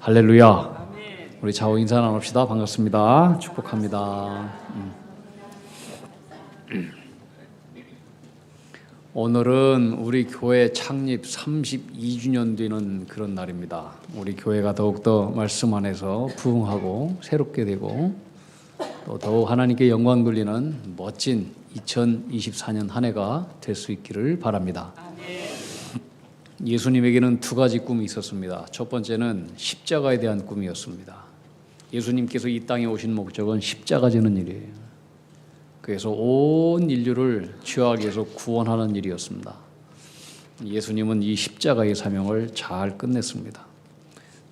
할렐루야. 우리 좌우 인사 나눕시다. 반갑습니다. 축복합니다. 오늘은 우리 교회 창립 32주년 되는 그런 날입니다. 우리 교회가 더욱더 말씀 안에서 부흥하고 새롭게 되고 또 더욱 하나님께 영광 돌리는 멋진 2024년 한 해가 될 수 있기를 바랍니다. 예수님에게는 두 가지 꿈이 있었습니다. 첫 번째는 십자가에 대한 꿈이었습니다. 예수님께서 이 땅에 오신 목적은 십자가 지는 일이에요. 그래서 온 인류를 죄악에서 구원하는 일이었습니다. 예수님은 이 십자가의 사명을 잘 끝냈습니다.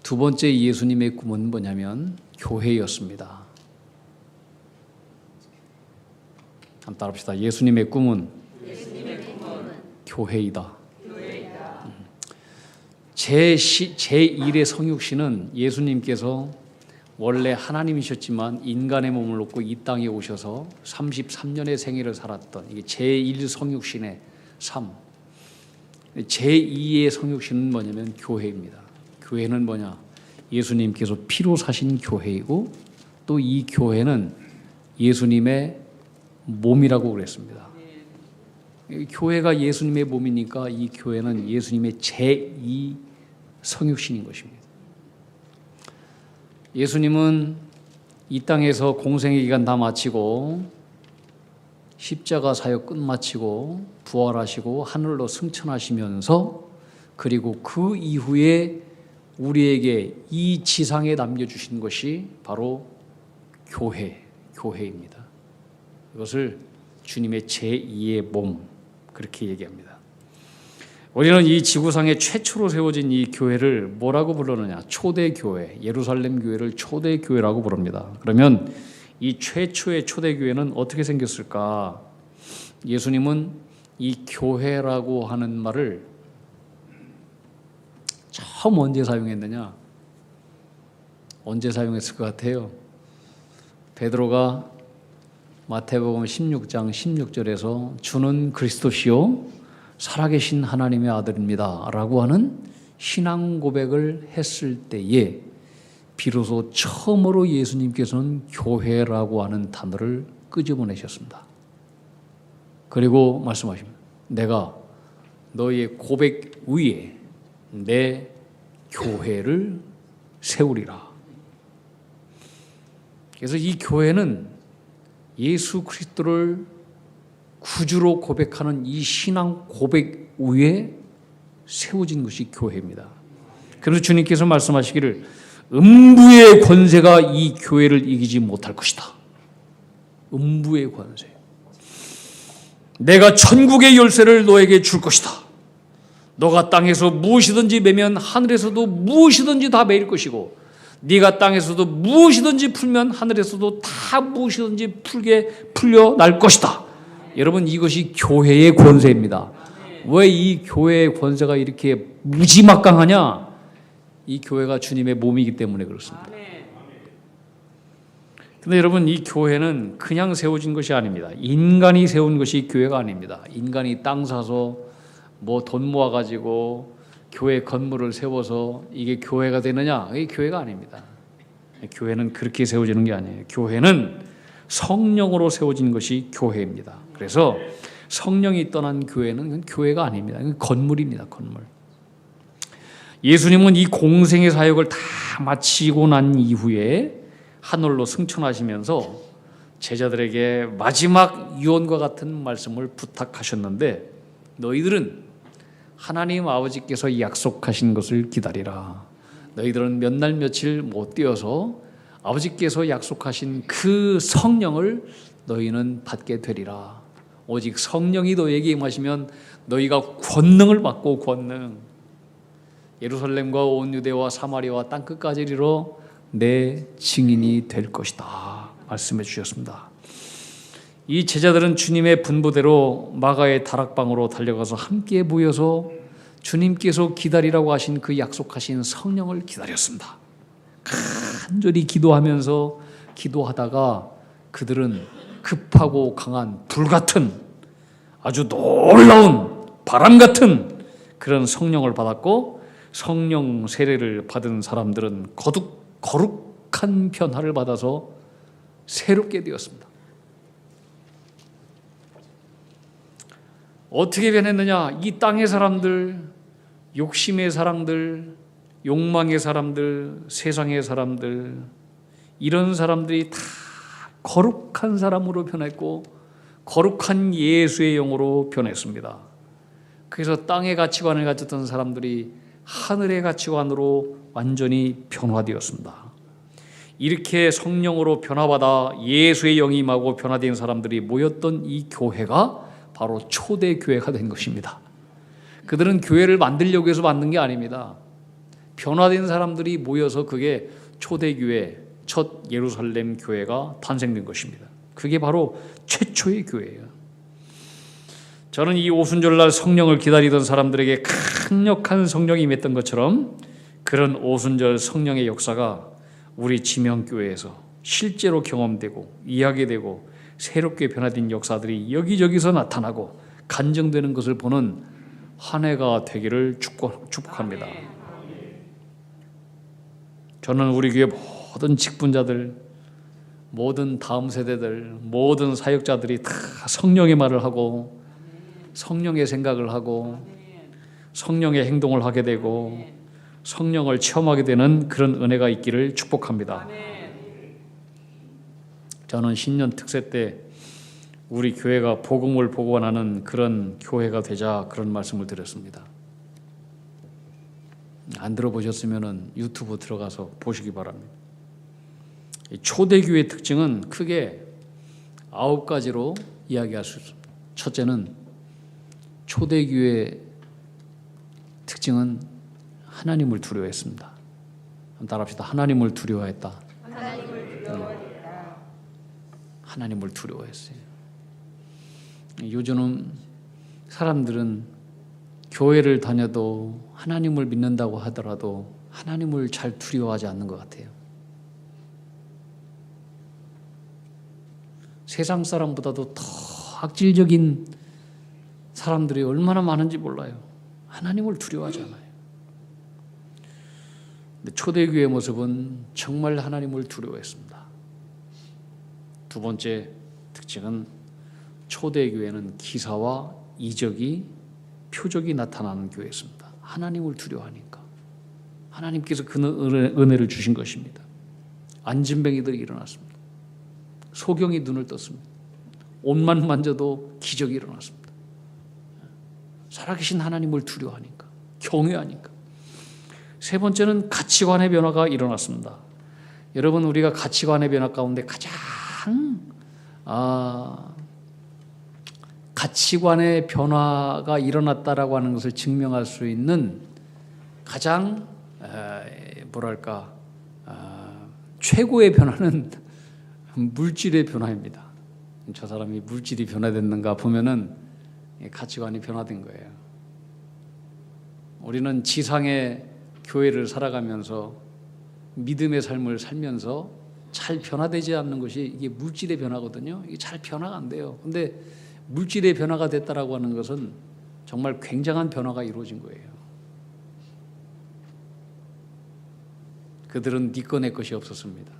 두 번째 예수님의 꿈은 뭐냐면 교회였습니다. 한번 따라합시다. 예수님의 꿈은 교회이다. 제1의 성육신은 예수님께서 원래 하나님이셨지만 인간의 몸을 얻고 이 땅에 오셔서 33년의 생애를 살았던 이게 제1 성육신의 삶. 제2의 성육신은 뭐냐면 교회입니다. 교회는 뭐냐? 예수님께서 피로 사신 교회이고 또 이 교회는 예수님의 몸이라고 그랬습니다. 교회가 예수님의 몸이니까 이 교회는 예수님의 제2 성육신인 것입니다. 예수님은 이 땅에서 공생의 기간 다 마치고 십자가 사역 끝마치고 부활하시고 하늘로 승천하시면서 그리고 그 이후에 우리에게 이 지상에 남겨주신 것이 바로 교회입니다. 이것을 주님의 제2의 몸 그렇게 얘기합니다. 우리는 이 지구상에 최초로 세워진 이 교회를 뭐라고 부르느냐? 초대교회, 예루살렘 교회를 초대교회라고 부릅니다. 그러면 이 최초의 초대교회는 어떻게 생겼을까? 예수님은 이 교회라고 하는 말을 처음 언제 사용했느냐? 언제 사용했을 것 같아요? 베드로가 마태복음 16장 16절에서 주는 그리스도시요 살아계신 하나님의 아들입니다 라고 하는 신앙 고백을 했을 때에 비로소 처음으로 예수님께서는 교회라고 하는 단어를 끄집어내셨습니다. 그리고 말씀하십니다. 내가 너희의 고백 위에 내 교회를 세우리라. 그래서 이 교회는 예수 그리스도를 구주로 고백하는 이 신앙 고백 위에 세워진 것이 교회입니다. 그래서 주님께서 말씀하시기를 음부의 권세가 이 교회를 이기지 못할 것이다. 음부의 권세. 내가 천국의 열쇠를 너에게 줄 것이다. 너가 땅에서 무엇이든지 매면 하늘에서도 무엇이든지 다 매일 것이고 네가 땅에서도 무엇이든지 풀면 하늘에서도 다 무엇이든지 풀려 날 것이다. 여러분 이것이 교회의 권세입니다. 왜 이 교회의 권세가 이렇게 무지막강하냐? 이 교회가 주님의 몸이기 때문에 그렇습니다. 그런데 여러분 이 교회는 그냥 세워진 것이 아닙니다. 인간이 세운 것이 교회가 아닙니다. 인간이 땅 사서 뭐 돈 모아가지고 교회 건물을 세워서 이게 교회가 되느냐? 이게 교회가 아닙니다. 교회는 그렇게 세워지는 게 아니에요. 교회는 성령으로 세워진 것이 교회입니다. 그래서 성령이 떠난 교회는 교회가 아닙니다. 건물입니다. 건물. 예수님은 이 공생의 사역을 다 마치고 난 이후에 하늘로 승천하시면서 제자들에게 마지막 유언과 같은 말씀을 부탁하셨는데 너희들은 하나님 아버지께서 약속하신 것을 기다리라. 너희들은 몇 날 며칠 못 뛰어서 아버지께서 약속하신 그 성령을 너희는 받게 되리라. 오직 성령이 너희에게 임하시면 너희가 권능을 받고 권능. 예루살렘과 온 유대와 사마리아와 땅끝까지 이르러 내 증인이 될 것이다. 말씀해 주셨습니다. 이 제자들은 주님의 분부대로 마가의 다락방으로 달려가서 함께 모여서 주님께서 기다리라고 하신 그 약속하신 성령을 기다렸습니다. 간절히 기도하다가 그들은 급하고 강한 불같은 아주 놀라운 바람 같은 그런 성령을 받았고 성령 세례를 받은 사람들은 거룩한 변화를 받아서 새롭게 되었습니다. 어떻게 변했느냐? 이 땅의 사람들, 욕심의 사람들, 욕망의 사람들, 세상의 사람들, 이런 사람들이 다 거룩한 사람으로 변했고 거룩한 예수의 영으로 변했습니다. 그래서 땅의 가치관을 가졌던 사람들이 하늘의 가치관으로 완전히 변화되었습니다. 이렇게 성령으로 변화받아 예수의 영이 임하고 변화된 사람들이 모였던 이 교회가 바로 초대교회가 된 것입니다. 그들은 교회를 만들려고 해서 만든 게 아닙니다. 변화된 사람들이 모여서 그게 초대교회, 첫 예루살렘 교회가 탄생된 것입니다. 그게 바로 최초의 교회예요. 저는 이 오순절날 성령을 기다리던 사람들에게 강력한 성령이 임했던 것처럼 그런 오순절 성령의 역사가 우리 지명교회에서 실제로 경험되고 이야기되고 새롭게 변화된 역사들이 여기저기서 나타나고 간증되는 것을 보는 한 해가 되기를 축복합니다. 저는 우리 교회 모든 직분자들, 모든 다음 세대들, 모든 사역자들이 다 성령의 말을 하고 성령의 생각을 하고 성령의 행동을 하게 되고 성령을 체험하게 되는 그런 은혜가 있기를 축복합니다. 저는 신년 특세 때 우리 교회가 복음을 복원하는 그런 교회가 되자 그런 말씀을 드렸습니다. 안 들어보셨으면 유튜브 들어가서 보시기 바랍니다. 초대교회의 특징은 크게 9가지로 이야기할 수 있습니다. 첫째는 초대교회의 특징은 하나님을 두려워했습니다. 한번 따라합시다. 하나님을 두려워했다. 하나님을 두려워했어요. 요즘 사람들은 교회를 다녀도 하나님을 믿는다고 하더라도 하나님을 잘 두려워하지 않는 것 같아요. 세상 사람보다도 더 악질적인 사람들이 얼마나 많은지 몰라요. 하나님을 두려워하지 않아요. 근데 초대교회의 모습은 정말 하나님을 두려워했습니다. 두 번째 특징은 초대교회는 기사와 이적이 표적이 나타나는 교회였습니다. 하나님을 두려워하니까 하나님께서 그 은혜를 주신 것입니다. 안진뱅이들이 일어났습니다. 소경이 눈을 떴습니다. 옷만 만져도 기적이 일어났습니다. 살아계신 하나님을 두려워하니까, 경외하니까. 세 번째는 가치관의 변화가 일어났습니다. 여러분, 우리가 가치관의 변화 가운데 가장 가치관의 변화가 일어났다라고 하는 것을 증명할 수 있는 가장 최고의 변화는 물질의 변화입니다. 저 사람이 물질이 변화됐는가 보면은 가치관이 변화된 거예요. 우리는 지상의 교회를 살아가면서 믿음의 삶을 살면서 잘 변화되지 않는 것이 이게 물질의 변화거든요. 이게 잘 변화가 안 돼요. 근데 물질의 변화가 됐다라고 하는 것은 정말 굉장한 변화가 이루어진 거예요. 그들은 네 거 내 것이 없었습니다.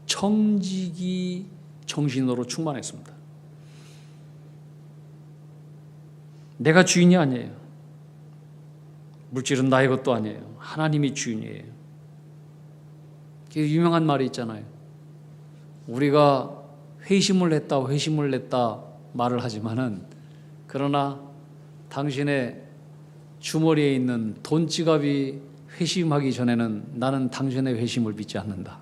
청지기 정신으로 충만했습니다. 내가 주인이 아니에요. 물질은 나의 것도 아니에요. 하나님이 주인이에요. 유명한 말이 있잖아요. 우리가 회심을 했다 말을 하지만은 그러나 당신의 주머니에 있는 돈 지갑이 회심하기 전에는 나는 당신의 회심을 믿지 않는다.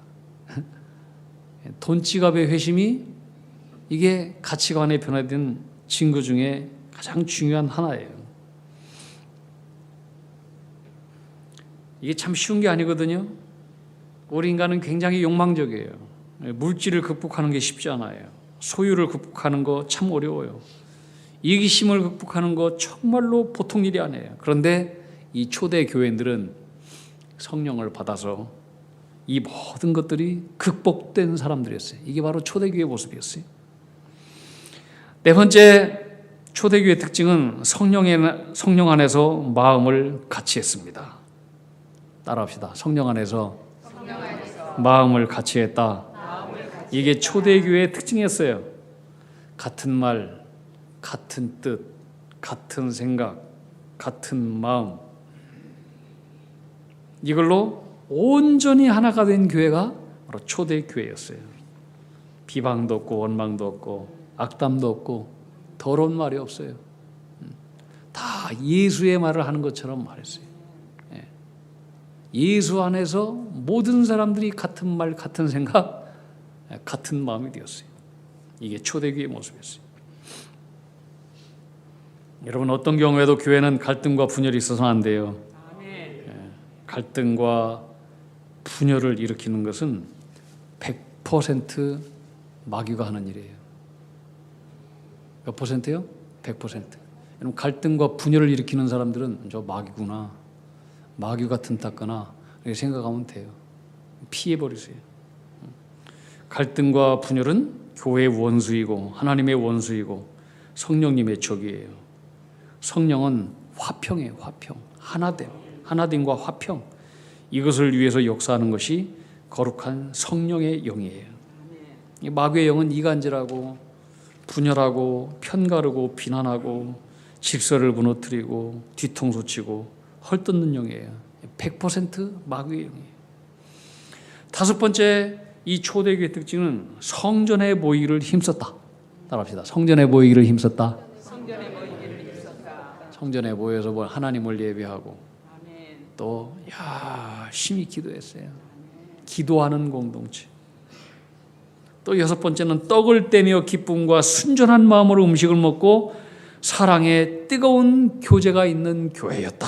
돈 지갑의 회심이 이게 가치관에 변화된 증거 중에 가장 중요한 하나예요. 이게 참 쉬운 게 아니거든요. 우리 인간은 굉장히 욕망적이에요. 물질을 극복하는 게 쉽지 않아요. 소유를 극복하는 거 참 어려워요. 이기심을 극복하는 거 정말로 보통 일이 아니에요. 그런데 이 초대 교회들은 성령을 받아서 이 모든 것들이 극복된 사람들이었어요. 이게 바로 초대교회의 모습이었어요. 네 번째, 초대교회 특징은 성령 안에서 마음을 같이 했습니다. 따라합시다. 성령 안에서 마음을 같이 했다. 이게 초대교회의 특징이었어요. 같은 말, 같은 뜻, 같은 생각, 같은 마음, 이걸로 온전히 하나가 된 교회가 바로 초대교회였어요. 비방도 없고 원망도 없고 악담도 없고 더러운 말이 없어요. 다 예수의 말을 하는 것처럼 말했어요. 예수 안에서 모든 사람들이 같은 말, 같은 생각, 같은 마음이 되었어요. 이게 초대교회의 모습이었어요. 여러분, 어떤 경우에도 교회는 갈등과 분열이 있어서는 안 돼요. 갈등과 분열을 일으키는 것은 100% 마귀가 하는 일이에요. 몇 퍼센트요? 100%. 여러분, 갈등과 분열을 일으키는 사람들은 저 마귀구나, 마귀 같은 닦거나 이렇게 생각하면 돼요. 피해버리세요. 갈등과 분열은 교회의 원수이고 하나님의 원수이고 성령님의 적이에요. 성령은 화평이에요. 화평, 하나됨과 화평, 이것을 위해서 역사하는 것이 거룩한 성령의 영이에요. 이 마귀의 영은 이간질하고 분열하고 편가르고 비난하고 질서를 무너뜨리고 뒤통수 치고 헐뜯는 영이에요. 100% 마귀의 영이에요. 다섯 번째, 이 초대교회 특징은 성전에 모이기를 힘썼다. 따라합시다. 성전에 모이기를 힘썼다. 성전에 모여서 하나님을 예배하고 또 열심히 기도했어요. 기도하는 공동체. 또 여섯 번째는 떡을 떼며 기쁨과 순전한 마음으로 음식을 먹고 사랑의 뜨거운 교제가 있는 교회였다.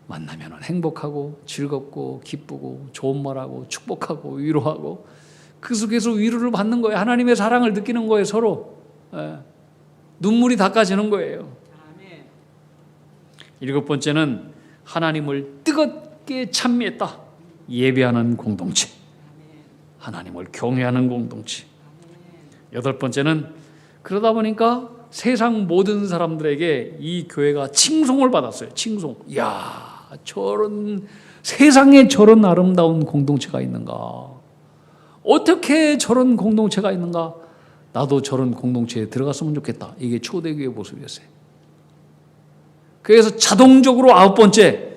만나면 행복하고 즐겁고 기쁘고 좋은 말하고 축복하고 위로하고 그 속에서 위로를 받는 거예요. 하나님의 사랑을 느끼는 거예요. 서로 눈물이 닦아지는 거예요. 일곱 번째는 하나님을 뜨겁게 찬미했다. 예배하는 공동체, 하나님을 경외하는 공동체. 여덟 번째는 그러다 보니까 세상 모든 사람들에게 이 교회가 칭송을 받았어요. 칭송. 이야, 세상에 저런 아름다운 공동체가 있는가? 어떻게 저런 공동체가 있는가? 나도 저런 공동체에 들어갔으면 좋겠다. 이게 초대교회의 모습이었어요. 그래서 자동적으로 아홉 번째,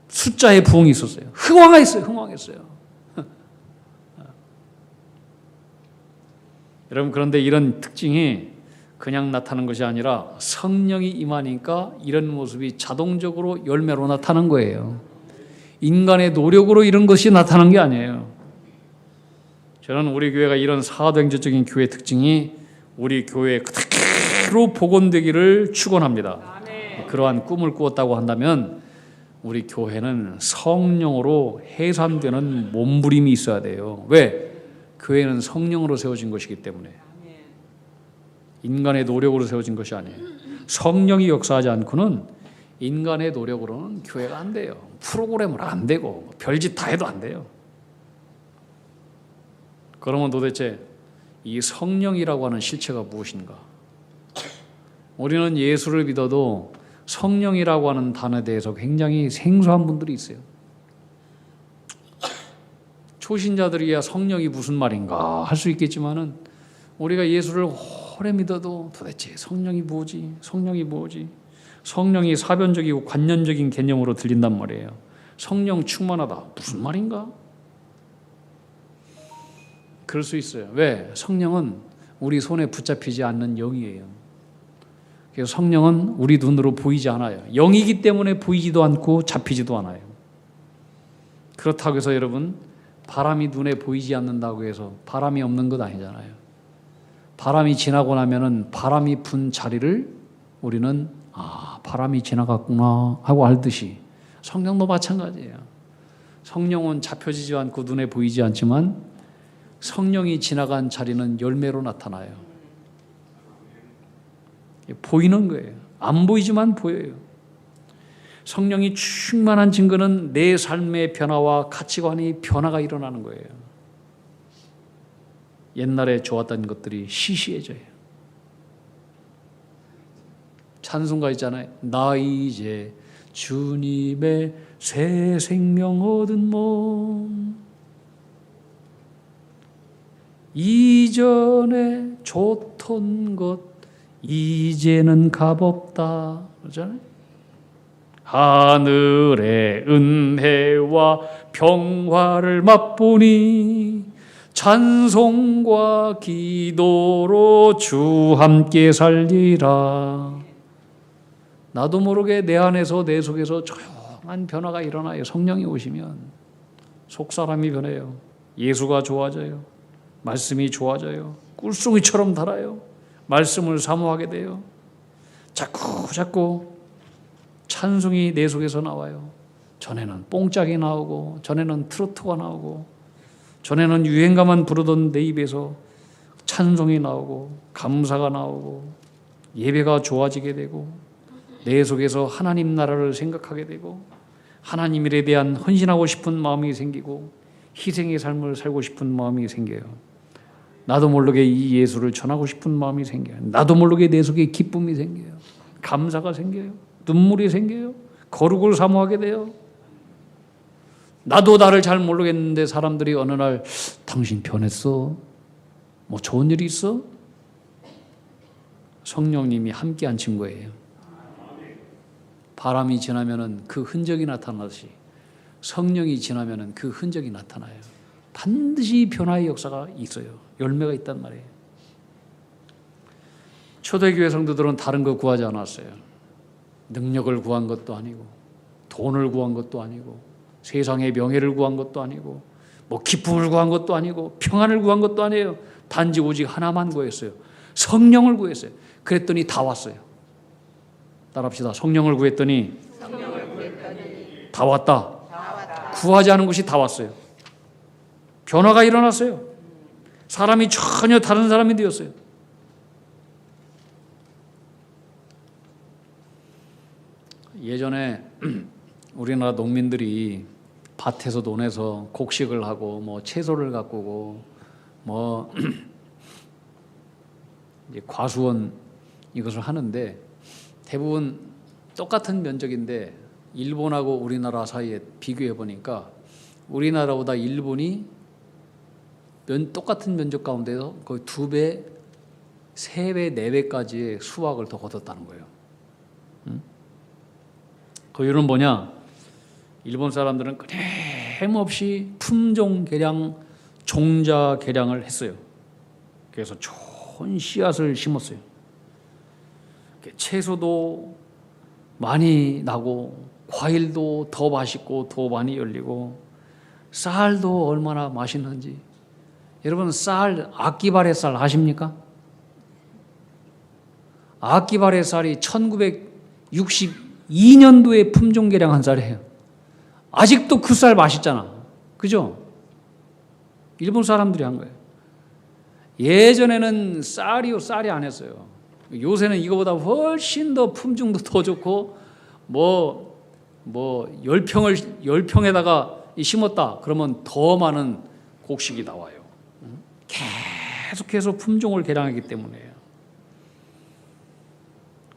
숫자의 부흥이 있었어요. 흥왕했어요. 여러분, 그런데 이런 특징이 그냥 나타나는 것이 아니라 성령이 임하니까 이런 모습이 자동적으로 열매로 나타난 거예요. 인간의 노력으로 이런 것이 나타난 게 아니에요. 저는 우리 교회가 이런 사도행전적인 교회 특징이 우리 교회에 그대로 복원되기를 축원합니다. 그러한 꿈을 꾸었다고 한다면 우리 교회는 성령으로 해산되는 몸부림이 있어야 돼요. 왜? 교회는 성령으로 세워진 것이기 때문에. 인간의 노력으로 세워진 것이 아니에요. 성령이 역사하지 않고는 인간의 노력으로는 교회가 안 돼요. 프로그램으로 안 되고 별짓 다 해도 안 돼요. 그러면 도대체 이 성령이라고 하는 실체가 무엇인가? 우리는 예수를 믿어도 성령이라고 하는 단어에 대해서 굉장히 생소한 분들이 있어요. 초신자들이야 성령이 무슨 말인가 할 수 있겠지만은 우리가 예수를 오래 믿어도 도대체 성령이 뭐지? 성령이 사변적이고 관념적인 개념으로 들린단 말이에요. 성령 충만하다 무슨 말인가? 그럴 수 있어요. 왜? 성령은 우리 손에 붙잡히지 않는 영이에요. 그래서 성령은 우리 눈으로 보이지 않아요. 영이기 때문에 보이지도 않고 잡히지도 않아요. 그렇다고 해서 여러분, 바람이 눈에 보이지 않는다고 해서 바람이 없는 것 아니잖아요. 바람이 지나고 나면은 바람이 분 자리를 우리는 바람이 지나갔구나 하고 알듯이 성령도 마찬가지예요. 성령은 잡혀지지 않고 눈에 보이지 않지만 성령이 지나간 자리는 열매로 나타나요. 보이는 거예요. 안 보이지만 보여요. 성령이 충만한 증거는 내 삶의 변화와 가치관의 변화가 일어나는 거예요. 옛날에 좋았던 것들이 시시해져요. 찬송가 있잖아요. 나 이제 주님의 새 생명 얻은 몸, 이전에 좋던 것 이제는 값없다 그러잖아요. 하늘의 은혜와 평화를 맛보니 찬송과 기도로 주 함께 살리라. 나도 모르게 내 안에서 내 속에서 조용한 변화가 일어나요. 성령이 오시면 속사람이 변해요. 예수가 좋아져요. 말씀이 좋아져요. 꿀송이처럼 달아요. 말씀을 사모하게 돼요. 자꾸 찬송이 내 속에서 나와요. 전에는 뽕짝이 나오고, 전에는 트로트가 나오고, 전에는 유행가만 부르던 내 입에서 찬송이 나오고, 감사가 나오고, 예배가 좋아지게 되고, 내 속에서 하나님 나라를 생각하게 되고, 하나님 일에 대한 헌신하고 싶은 마음이 생기고, 희생의 삶을 살고 싶은 마음이 생겨요. 나도 모르게 이 예수를 전하고 싶은 마음이 생겨요. 나도 모르게 내 속에 기쁨이 생겨요. 감사가 생겨요. 눈물이 생겨요. 거룩을 사모하게 돼요. 나도 나를 잘 모르겠는데 사람들이 어느 날 당신 변했어? 뭐 좋은 일이 있어? 성령님이 함께 한 친구예요. 바람이 지나면은 그 흔적이 나타나듯이 성령이 지나면은 그 흔적이 나타나요. 반드시 변화의 역사가 있어요. 열매가 있단 말이에요. 초대교회 성도들은 다른 거 구하지 않았어요. 능력을 구한 것도 아니고, 돈을 구한 것도 아니고, 세상의 명예를 구한 것도 아니고, 뭐 기쁨을 구한 것도 아니고, 평안을 구한 것도 아니에요. 단지 오직 하나만 구했어요. 성령을 구했어요. 그랬더니 다 왔어요. 따라합시다. 성령을 구했더니 다 왔다. 구하지 않은 것이 다 왔어요. 변화가 일어났어요. 사람이 전혀 다른 사람이 되었어요. 예전에 우리나라 농민들이 밭에서 논에서 곡식을 하고 뭐 채소를 가꾸고 뭐 이제 과수원 이것을 하는데 대부분 똑같은 면적인데 일본하고 우리나라 사이에 비교해 보니까 우리나라보다 일본이 똑같은 면적 가운데서 거의 2배, 3배, 4배까지의 수확을 더 거뒀다는 거예요. 그 이유는 뭐냐? 일본 사람들은 끊임없이 품종 개량, 종자 개량을 했어요. 그래서 좋은 씨앗을 심었어요. 채소도 많이 나고 과일도 더 맛있고 더 많이 열리고 쌀도 얼마나 맛있는지. 여러분 쌀, 악기발의 쌀 아십니까? 악기발의 쌀이 1962년도에 품종 개량한 쌀이에요. 아직도 그 쌀 맛있잖아. 그죠? 일본 사람들이 한 거예요. 예전에는 쌀이 안 했어요. 요새는 이거보다 훨씬 더 품종도 더 좋고 뭐 10평에다가 심었다 그러면 더 많은 곡식이 나와요. 계속해서 품종을 개량하기 때문에요.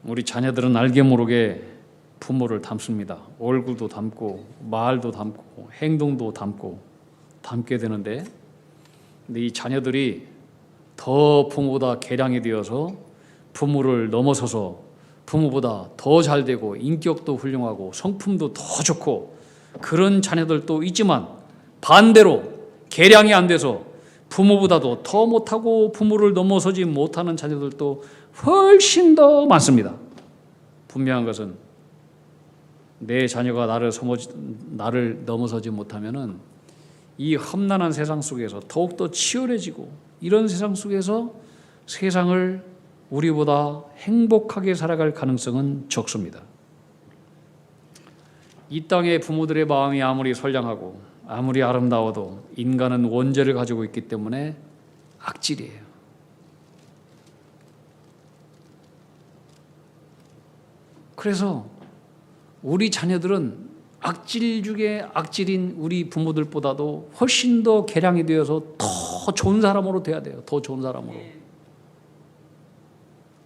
우리 자녀들은 알게 모르게 부모를 닮습니다. 얼굴도 닮고 말도 닮고 행동도 닮게 되는데 근데 이 자녀들이 더 부모보다 개량이 되어서 부모를 넘어서서 부모보다 더 잘되고 인격도 훌륭하고 성품도 더 좋고 그런 자녀들도 있지만 반대로 개량이 안 돼서 부모보다도 더 못하고 부모를 넘어서지 못하는 자녀들도 훨씬 더 많습니다. 분명한 것은 내 자녀가 나를 넘어서지 못하면은 이 험난한 세상 속에서 더욱더 치열해지고 이런 세상 속에서 세상을 우리보다 행복하게 살아갈 가능성은 적습니다. 이 땅의 부모들의 마음이 아무리 선량하고 아무리 아름다워도 인간은 원죄를 가지고 있기 때문에 악질이에요. 그래서 우리 자녀들은 악질 중에 악질인 우리 부모들보다도 훨씬 더 개량이 되어서 더 좋은 사람으로 돼야 돼요. 더 좋은 사람으로.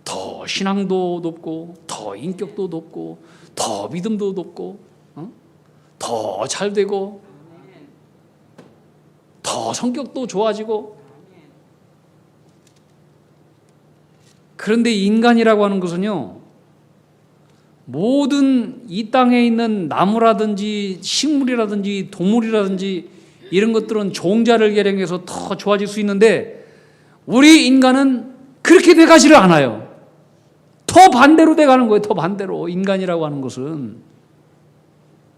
더 신앙도 높고 더 인격도 높고 더 믿음도 높고 더 잘되고 더 성격도 좋아지고. 그런데 인간이라고 하는 것은요, 모든 이 땅에 있는 나무라든지 식물이라든지 동물이라든지 이런 것들은 종자를 개량해서 더 좋아질 수 있는데 우리 인간은 그렇게 돼가지를 않아요. 더 반대로 돼가는 거예요. 더 반대로. 인간이라고 하는 것은.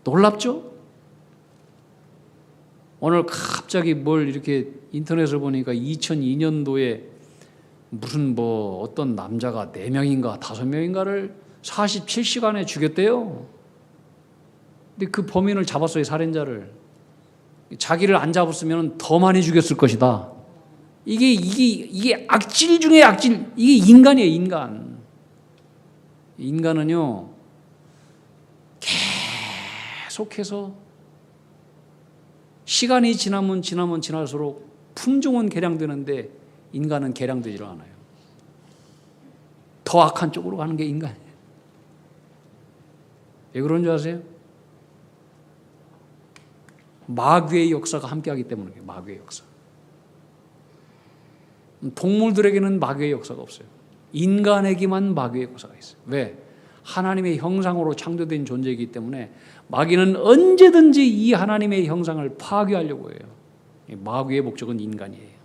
놀랍죠? 오늘 갑자기 뭘 이렇게 인터넷을 보니까 2002년도에 무슨 뭐 어떤 남자가 4명인가 5명인가를 47시간에 죽였대요. 근데 그 범인을 잡았어요. 살인자를. 자기를 안 잡았으면 더 많이 죽였을 것이다. 이게 악질 중에 악질. 이게 인간이에요. 인간. 인간은요, 계속해서 시간이 지나면 지날수록 품종은 개량되는데 인간은 개량되지 않아요. 더 악한 쪽으로 가는 게 인간이에요. 왜 그런 줄 아세요? 마귀의 역사가 함께하기 때문에. 마귀의 역사. 동물들에게는 마귀의 역사가 없어요. 인간에게만 마귀의 역사가 있어요. 왜? 하나님의 형상으로 창조된 존재이기 때문에 마귀는 언제든지 이 하나님의 형상을 파괴하려고 해요. 마귀의 목적은 인간이에요.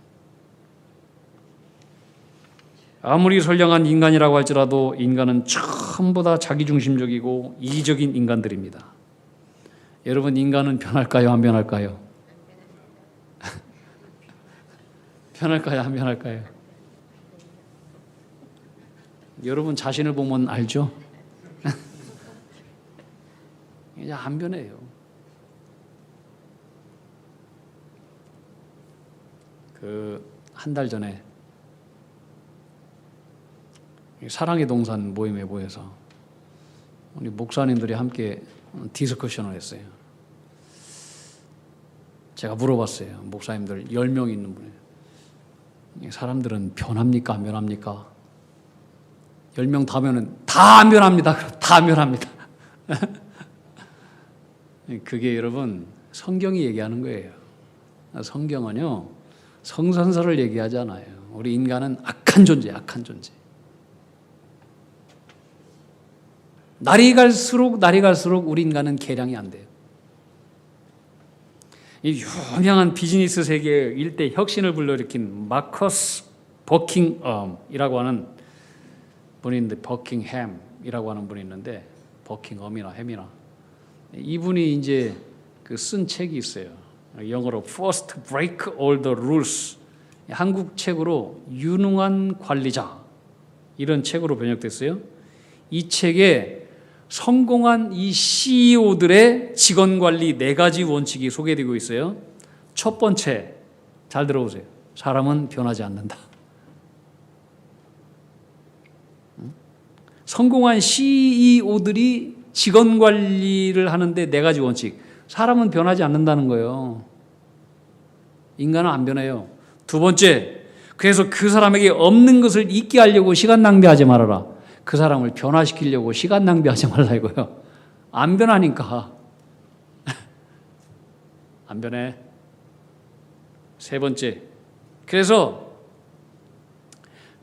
아무리 선량한 인간이라고 할지라도 인간은 전부 다 자기중심적이고 이기적인 인간들입니다. 여러분, 인간은 변할까요? 안 변할까요? 변할까요? 안 변할까요? 여러분 자신을 보면 알죠? 이제 안 변해요. 한 달 전에 사랑의 동산 모임에 모여서 우리 목사님들이 함께 디스커션을 했어요. 제가 물어봤어요. 목사님들 10명 있는 분이 사람들은 변합니까? 안 변합니까? 10명 다 면은 다 안 변합니다. 다 안 변합니다. 그게 여러분 성경이 얘기하는 거예요. 성경은요, 성선설을 얘기하지 않아요. 우리 인간은 악한 존재예요. 악한 존재. 날이 갈수록 우리 인간은 개량이 안 돼요. 이 유명한 비즈니스 세계의 일대 혁신을 불러일으킨 마커스 버킹엄이라고 하는 분이 있는데, 버킹햄이라고 하는 분이 있는데, 버킹엄이나 햄이나, 이분이 이제 쓴 책이 있어요. 영어로 First Break All the Rules, 한국 책으로 유능한 관리자, 이런 책으로 번역됐어요. 이 책에 성공한 이 CEO들의 직원 관리 4가지 원칙이 소개되고 있어요. 첫 번째, 잘 들어보세요. 사람은 변하지 않는다. 성공한 CEO들이 직원 관리를 하는데 4가지 원칙. 사람은 변하지 않는다는 거예요. 인간은 안 변해요. 두 번째, 그래서 그 사람에게 없는 것을 있게 하려고 시간 낭비하지 말아라. 그 사람을 변화시키려고 시간 낭비하지 말라 이거요. 안 변하니까. 안 변해. 세 번째, 그래서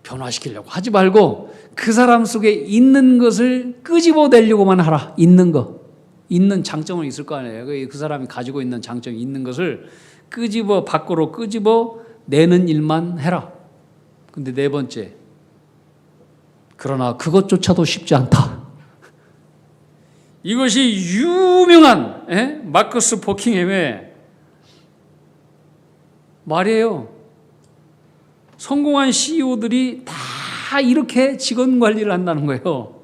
변화시키려고 하지 말고 그 사람 속에 있는 것을 끄집어내려고만 하라. 있는 거. 있는 장점은 있을 거 아니에요. 그 사람이 가지고 있는 장점이 있는 것을 밖으로 끄집어내는 일만 해라. 근데 네 번째, 그러나 그것조차도 쉽지 않다. 이것이 유명한 마커스 버킹햄의 말이에요. 성공한 CEO들이 다 이렇게 직원 관리를 한다는 거예요.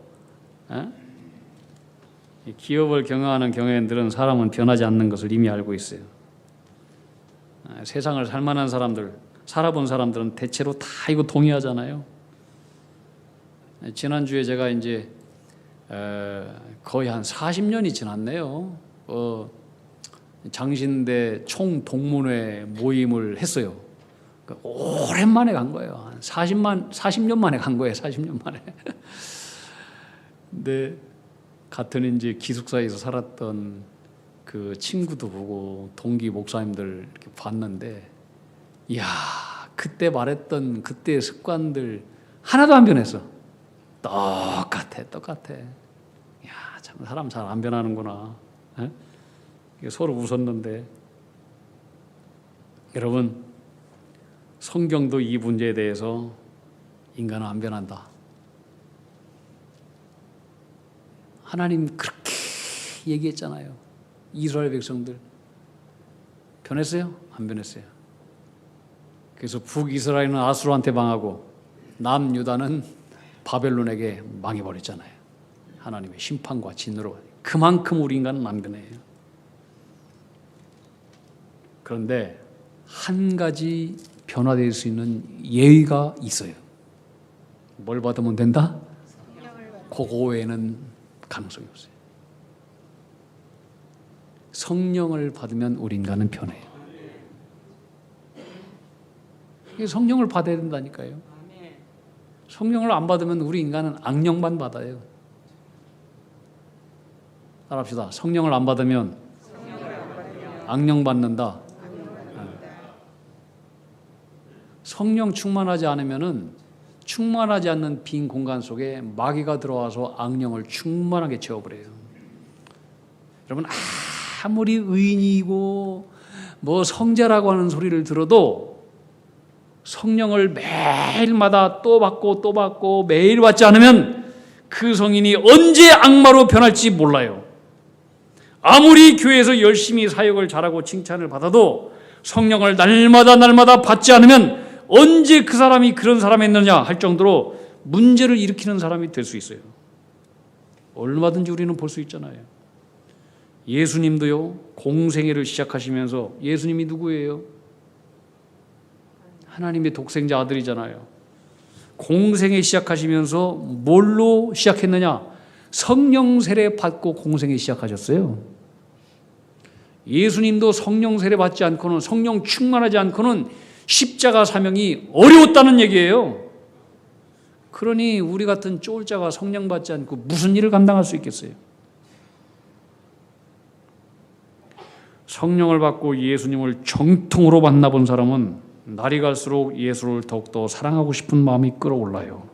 기업을 경영하는 경영인들은 사람은 변하지 않는 것을 이미 알고 있어요. 세상을 살만한 사람들, 살아본 사람들은 대체로 다 이거 동의하잖아요. 지난주에 제가 이제 거의 한 40년이 지났네요. 장신대 총동문회 모임을 했어요. 오랜만에 간 거예요. 한 40년 만에 간 거예요. 40년 만에. 근데 같은 이제 기숙사에서 살았던 그 친구도 보고 동기 목사님들 이렇게 봤는데, 이야, 그때 말했던 그때의 습관들 하나도 안 변했어. 똑같아. 야, 참 사람 잘 안 변하는구나. 서로 웃었는데, 여러분, 성경도 이 문제에 대해서 인간은 안 변한다. 하나님 그렇게 얘기했잖아요. 이스라엘 백성들 변했어요? 안 변했어요. 그래서 북이스라엘은 아수르한테 망하고 남유다는 바벨론에게 망해버렸잖아요. 하나님의 심판과 진노로. 그만큼 우리 인간은 안 변해요. 그런데 한 가지 변화될 수 있는 예의가 있어요. 뭘 받으면 된다? 그거 외에는 가능성이 없어요. 성령을 받으면 우리 인간은 변해요. 성령을 받아야 된다니까요. 성령을 안 받으면 우리 인간은 악령만 받아요. 따라합시다. 성령을 안 받으면 악령 받는다. 성령 충만하지 않으면은 충만하지 않는 빈 공간 속에 마귀가 들어와서 악령을 충만하게 채워버려요. 여러분, 아무리 의인이고 뭐 성자라고 하는 소리를 들어도 성령을 매일마다 또 받고 매일 받지 않으면 그 성인이 언제 악마로 변할지 몰라요. 아무리 교회에서 열심히 사역을 잘하고 칭찬을 받아도 성령을 날마다 받지 않으면 언제 그 사람이 그런 사람이었느냐 할 정도로 문제를 일으키는 사람이 될 수 있어요. 얼마든지 우리는 볼 수 있잖아요. 예수님도요, 공생애를 시작하시면서, 예수님이 누구예요? 하나님의 독생자 아들이잖아요. 공생애 시작하시면서 뭘로 시작했느냐? 성령 세례 받고 공생애 시작하셨어요. 예수님도 성령 세례 받지 않고는, 성령 충만하지 않고는 십자가 사명이 어려웠다는 얘기예요. 그러니 우리 같은 쫄자가 성령 받지 않고 무슨 일을 감당할 수 있겠어요? 성령을 받고 예수님을 정통으로 만나본 사람은 날이 갈수록 예수를 더욱더 사랑하고 싶은 마음이 끌어올라요.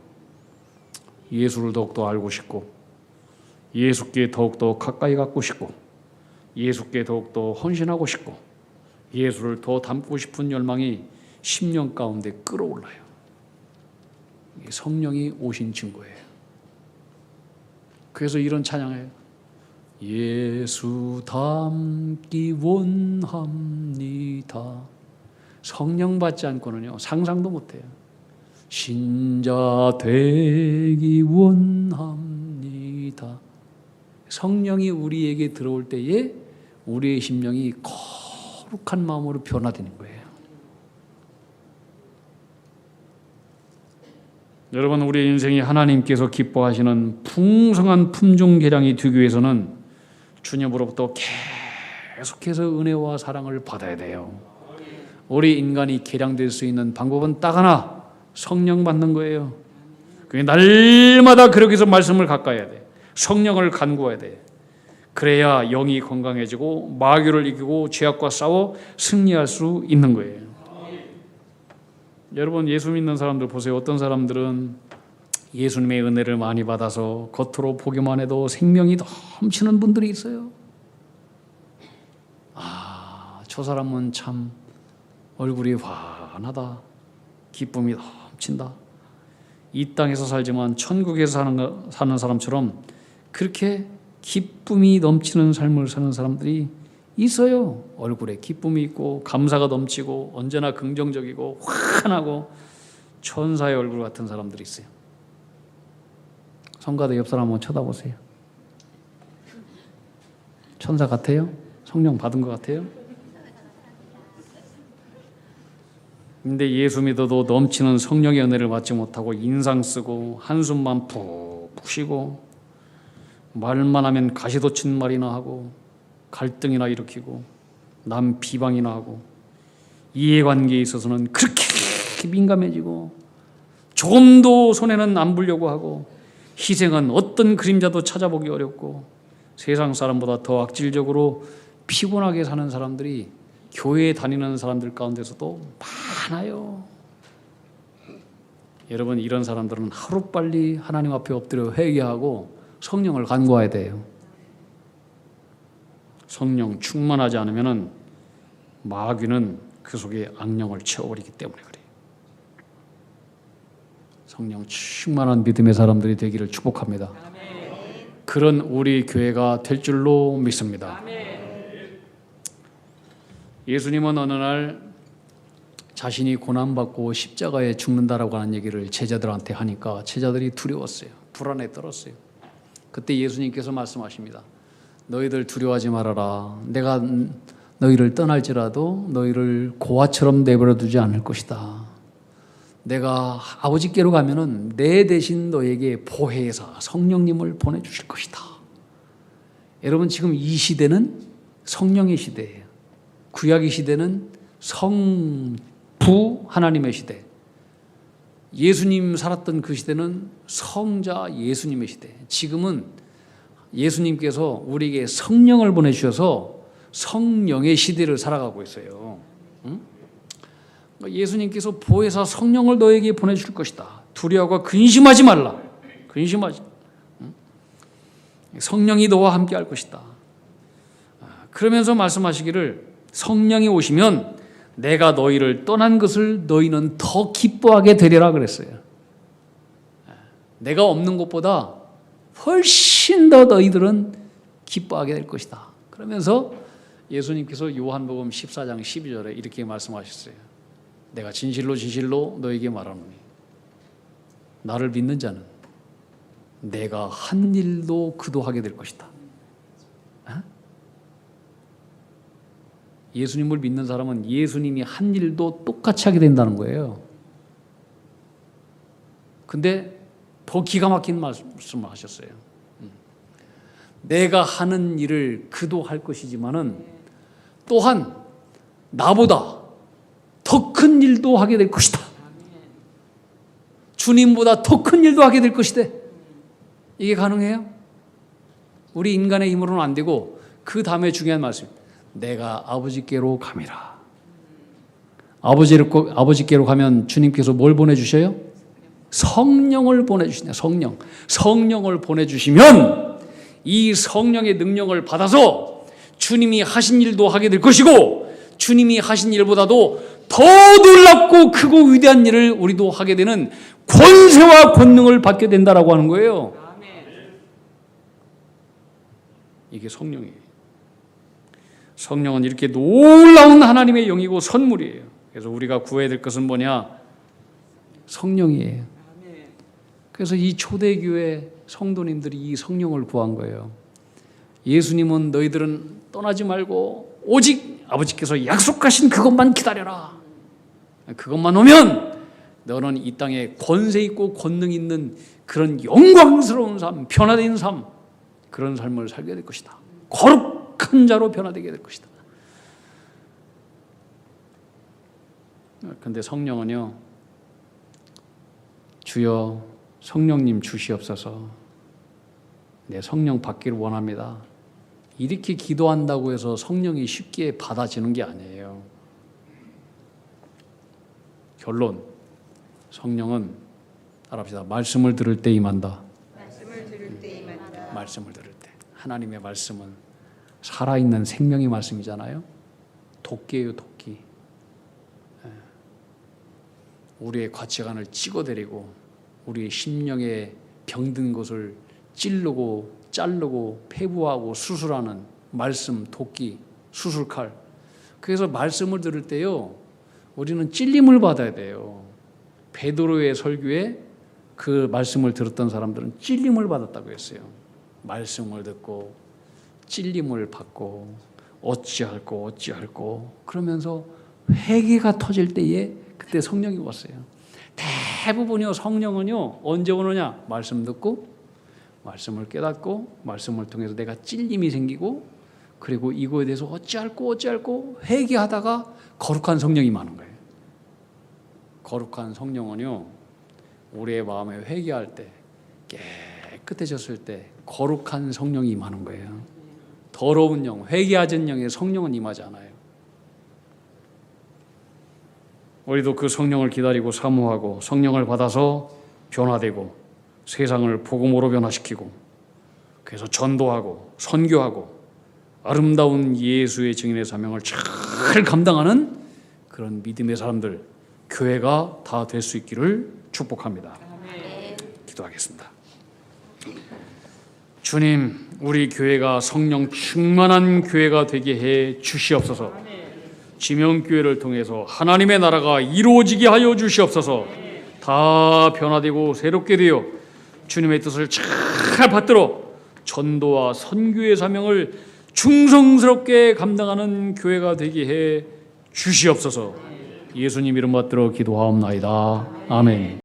예수를 더욱더 알고 싶고, 예수께 더욱더 가까이 갖고 싶고, 예수께 더욱더 헌신하고 싶고, 예수를 더 닮고 싶은 열망이 심령 가운데 끌어올라요. 이게 성령이 오신 증거예요. 그래서 이런 찬양을 예수 닮기 원합니다. 성령 받지 않고는요, 상상도 못해요. 신자 되기 원합니다. 성령이 우리에게 들어올 때에 우리의 심령이 거룩한 마음으로 변화되는 거예요. 여러분, 우리의 인생이 하나님께서 기뻐하시는 풍성한 품종 계량이 되기 위해서는 주님으로부터 계속해서 은혜와 사랑을 받아야 돼요. 우리 인간이 계량될 수 있는 방법은 딱 하나, 성령 받는 거예요. 그게 날마다 그렇게 해서 말씀을 가까이 해야 돼. 성령을 간구해야 돼. 그래야 영이 건강해지고 마귀를 이기고 죄악과 싸워 승리할 수 있는 거예요. 여러분, 예수 믿는 사람들 보세요. 어떤 사람들은 예수님의 은혜를 많이 받아서 겉으로 보기만 해도 생명이 넘치는 분들이 있어요. 저 사람은 참 얼굴이 환하다. 기쁨이 넘친다. 이 땅에서 살지만 천국에서 사는 사람처럼 그렇게 기쁨이 넘치는 삶을 사는 사람들이 있어요. 얼굴에 기쁨이 있고 감사가 넘치고 언제나 긍정적이고 환하고 천사의 얼굴 같은 사람들이 있어요. 성가대 옆 사람 한번 쳐다보세요. 천사 같아요? 성령 받은 것 같아요? 근데 예수 믿어도 넘치는 성령의 은혜를 받지 못하고 인상 쓰고 한숨만 푹푹 쉬고 말만 하면 가시돋친 말이나 하고 갈등이나 일으키고 남 비방이나 하고 이해관계에 있어서는 그렇게 민감해지고 조금도 손해는 안 보려고 하고 희생은 어떤 그림자도 찾아보기 어렵고 세상 사람보다 더 악질적으로 피곤하게 사는 사람들이 교회에 다니는 사람들 가운데서도 많아요. 여러분, 이런 사람들은 하루빨리 하나님 앞에 엎드려 회개하고 성령을 간구해야 돼요. 성령 충만하지 않으면 마귀는 그 속에 악령을 채워버리기 때문에 그래요. 성령 충만한 믿음의 사람들이 되기를 축복합니다. 그런 우리 교회가 될 줄로 믿습니다. 예수님은 어느 날 자신이 고난받고 십자가에 죽는다라고 하는 얘기를 제자들한테 하니까 제자들이 두려웠어요. 불안에 떨었어요. 그때 예수님께서 말씀하십니다. 너희들 두려워하지 말아라. 내가 너희를 떠날지라도 너희를 고아처럼 내버려 두지 않을 것이다. 내가 아버지께로 가면은 내 대신 너에게 보혜사 성령님을 보내주실 것이다. 여러분, 지금 이 시대는 성령의 시대예요. 구약의 시대는 성부 하나님의 시대. 예수님 살았던 그 시대는 성자 예수님의 시대. 지금은 예수님께서 우리에게 성령을 보내주셔서 성령의 시대를 살아가고 있어요. 예수님께서 보혜사 성령을 너에게 보내줄 것이다. 두려워하고 근심하지 말라. 근심하지. 성령이 너와 함께 할 것이다. 그러면서 말씀하시기를 성령이 오시면 내가 너희를 떠난 것을 너희는 더 기뻐하게 되리라 그랬어요. 내가 없는 것보다 훨씬 더 너희들은 기뻐하게 될 것이다. 그러면서 예수님께서 요한복음 14장 12절에 이렇게 말씀하셨어요. 내가 진실로 진실로 너에게 말하노니 나를 믿는 자는 내가 한 일도 그도 하게 될 것이다. 예수님을 믿는 사람은 예수님이 한 일도 똑같이 하게 된다는 거예요. 근데 더 기가 막힌 말씀을 하셨어요. 내가 하는 일을 그도 할 것이지만은 또한 나보다 더 큰 일도 하게 될 것이다. 주님보다 더 큰 일도 하게 될 것이다. 이게 가능해요? 우리 인간의 힘으로는 안 되고 그 다음에 중요한 말씀. 내가 아버지께로 감이라. 아버지께로 가면 주님께서 뭘 보내주셔요? 성령을 보내주시냐. 성령을 보내주시면 이 성령의 능력을 받아서 주님이 하신 일도 하게 될 것이고 주님이 하신 일보다도 더 놀랍고 크고 위대한 일을 우리도 하게 되는 권세와 권능을 받게 된다라고 하는 거예요. 이게 성령이에요. 성령은 이렇게 놀라운 하나님의 영이고 선물이에요. 그래서 우리가 구해야 될 것은 뭐냐? 성령이에요. 그래서 이 초대교회 성도님들이 이 성령을 구한 거예요. 예수님은 너희들은 떠나지 말고 오직 아버지께서 약속하신 그것만 기다려라. 그것만 오면 너는 이 땅에 권세 있고 권능 있는 그런 영광스러운 삶, 변화된 삶, 그런 삶을 살게 될 것이다. 거룩한 자로 변화되게 될 것이다. 그런데 성령은요, 주여 성령님 주시옵소서, 내 성령 받기를 원합니다. 이렇게 기도한다고 해서 성령이 쉽게 받아지는 게 아니에요. 결론, 성령은 알아봅시다. 말씀을 들을 때 임한다. 말씀을 들을 때. 하나님의 말씀은 살아있는 생명의 말씀이잖아요. 도끼예요, 도끼. 우리의 가치관을 찍어내리고 우리의 심령에 병든 것을 찌르고 자르고 폐부하고 수술하는 말씀, 도끼, 수술칼. 그래서 말씀을 들을 때요, 우리는 찔림을 받아야 돼요. 베드로의 설교에 그 말씀을 들었던 사람들은 찔림을 받았다고 했어요. 말씀을 듣고 찔림을 받고 어찌할꼬 그러면서 회개가 터질 때에 그때 성령이 왔어요. 대부분이요, 성령은요 언제 오느냐? 말씀 듣고 말씀을 깨닫고 말씀을 통해서 내가 찔림이 생기고 그리고 이거에 대해서 어찌할꼬 회개하다가 거룩한 성령이 많은 거예요. 거룩한 성령은요, 우리의 마음에 회개할 때, 깨끗해졌을 때 거룩한 성령이 임하는 거예요. 더러운 영, 회개하지 않은 영에 성령은 임하지 않아요. 우리도 그 성령을 기다리고 사모하고 성령을 받아서 변화되고 세상을 복음으로 변화시키고, 그래서 전도하고 선교하고 아름다운 예수의 증인의 사명을 잘 감당하는 그런 믿음의 사람들, 교회가 다 될 수 있기를 축복합니다. 기도하겠습니다. 주님, 우리 교회가 성령 충만한 교회가 되게 해 주시옵소서. 지명교회를 통해서 하나님의 나라가 이루어지게 하여 주시옵소서. 다 변화되고 새롭게 되어 주님의 뜻을 잘 받들어 전도와 선교의 사명을 충성스럽게 감당하는 교회가 되게 해 주시옵소서. 예수님 이름 받들어 기도하옵나이다. 아멘.